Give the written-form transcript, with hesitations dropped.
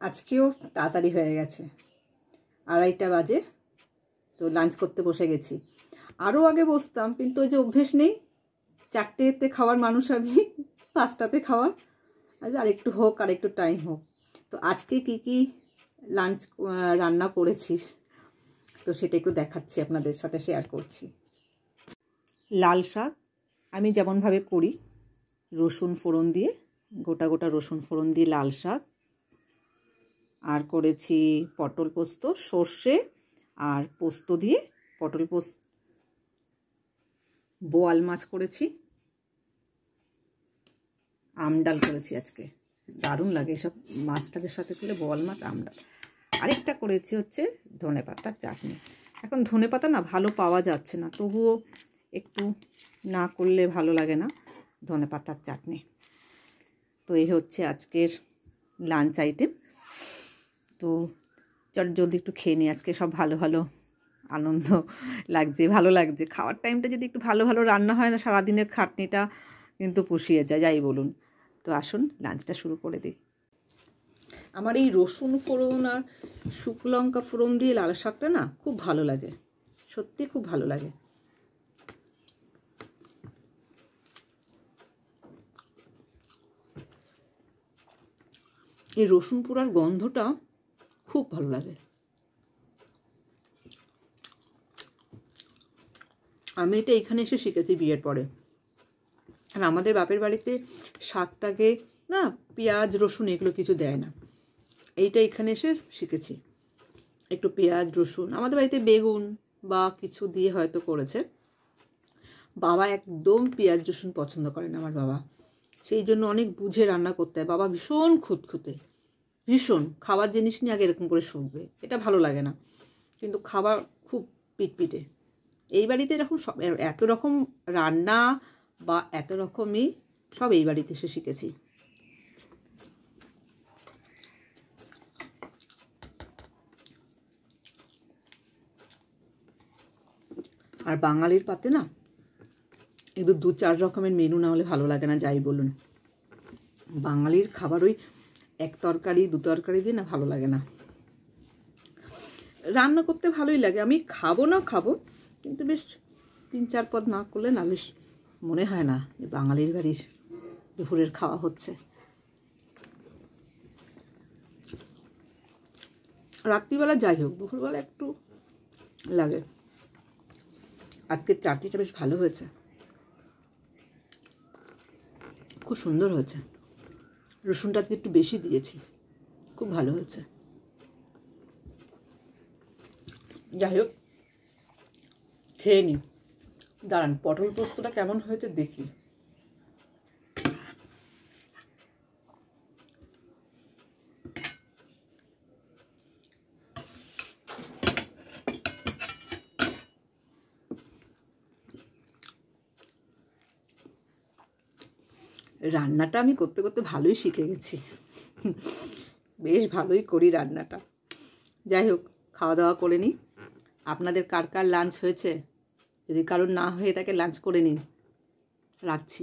আজকেও তাড়াতাড়ি হয়ে গেছে, 2:30 বাজে। তো লাঞ্চ করতে বসে গেছি। আরও আগে বসতাম, কিন্তু ওই যে অভ্যেস নেই, 4টেতে খাওয়ার মানুষ আমি, 5টাতে খাওয়ার। আর একটু হোক, আর একটু টাইম হোক। তো আজকে কি কি লাঞ্চ রান্না করেছি, তো সেটা একটু দেখাচ্ছি, আপনাদের সাথে শেয়ার করছি। লাল শাক আমি যেমনভাবে করি, রসুন ফোড়ন দিয়ে, গোটা গোটা রসুন ফোড়ন দিয়ে লাল শাক। আর করেছি পটল পোস্ত, সর্ষে আর পোস্ত দিয়ে পটল পোস্ত। বোয়াল মাছ করেছি, আমডাল করেছি আজকে, দারুণ লাগে এসব মাছ টাছের সাথে করলে, বোয়াল মাছ আমডাল। আরেকটা করেছি হচ্ছে ধনেপাতার চাটনি। এখন ধনেপাতা না ভালো পাওয়া যাচ্ছে না, তবুও একটু না করলে ভালো লাগে না, ধনেপাতার চাটনি। তো এই হচ্ছে আজকের লাঞ্চ আইটেম। তো চট জলদি একটু খেয়ে নিই। আজকে সব ভালো ভালো, আনন্দ লাগছে, ভালো লাগছে। খাওয়ার টাইমটা যদি একটু ভালো ভালো রান্না হয় না, সারাদিনের খাটনিটা কিন্তু পুষিয়ে যায়, যাই বলুন। তো আসুন লাঞ্চটা শুরু করে দিই। আমার এই রসুন ফোড়ন আর শুকনো লঙ্কা ফোড়ন দিয়ে লাল শাকটা না খুব ভালো লাগে, সত্যি খুব ভালো লাগে। এই রসুন পোড়ার গন্ধটা খুব ভালো লাগে। আমি এটা এখানে এসে শিখেছি বিয়ের পরে। আর আমাদের বাপের বাড়িতে শাকটাকে না পেঁয়াজ রসুন এগুলো কিছু দেয় না, এইটা এখানে এসে শিখেছি। একটু পেঁয়াজ রসুন, আমাদের বাড়িতে বেগুন বা কিছু দিয়ে হয়তো করেছে। বাবা একদম পেঁয়াজ রসুন পছন্দ করে না আমার বাবা, সেই জন্য অনেক বুঝে রান্না করতে হয়। বাবা ভীষণ খুঁতখুঁতে, ভীষণ খাবার জিনিস নিয়ে আগে এরকম করে শুকবে, এটা ভালো লাগে না, কিন্তু খাবার খুব পিটপিটে। এই বাড়িতে এরকম সব, এত রকম রান্না বা এত রকমই সব এই বাড়িতে এসে শিখেছি। আর বাঙালির পাতে না একটু 2-4 রকমের মেনু না হলে ভালো লাগে না, যাই বলুন। বাঙালির খাবার ওই 1 তরকারি 2 তরকারি দিয়ে না ভালো লাগে না। রান্না করতে ভালোই লাগে, আমি খাবো না খাবো, কিন্তু বেশ 3-4 পদ না করলে না বেশ মনে হয় না যে বাঙালির বাড়ির দুপুরের খাওয়া হচ্ছে। রাত্রিবেলা যাই হোক, দুপুরবেলা একটু লাগে। আজকের চাটনিটা বেশ ভালো হয়েছে, খুব সুন্দর হয়েছে। রসুনটা আজকে একটু বেশি দিয়েছি, খুব ভালো হয়েছে। যাই হোক, খেয়ে নিই। দাঁড়ান, পটল পোস্তটা কেমন হয়েছে দেখি। রান্নাটা আমি করতে করতে ভালোই শিখে গেছি, বেশ ভালোই করি রান্নাটা। যাই হোক, খাওয়া দাওয়া করে নিই। আপনাদের কার কার লাঞ্চ হয়েছে? যদি কারোর না হয়ে থাকে লাঞ্চ করে নিন, রাখছি।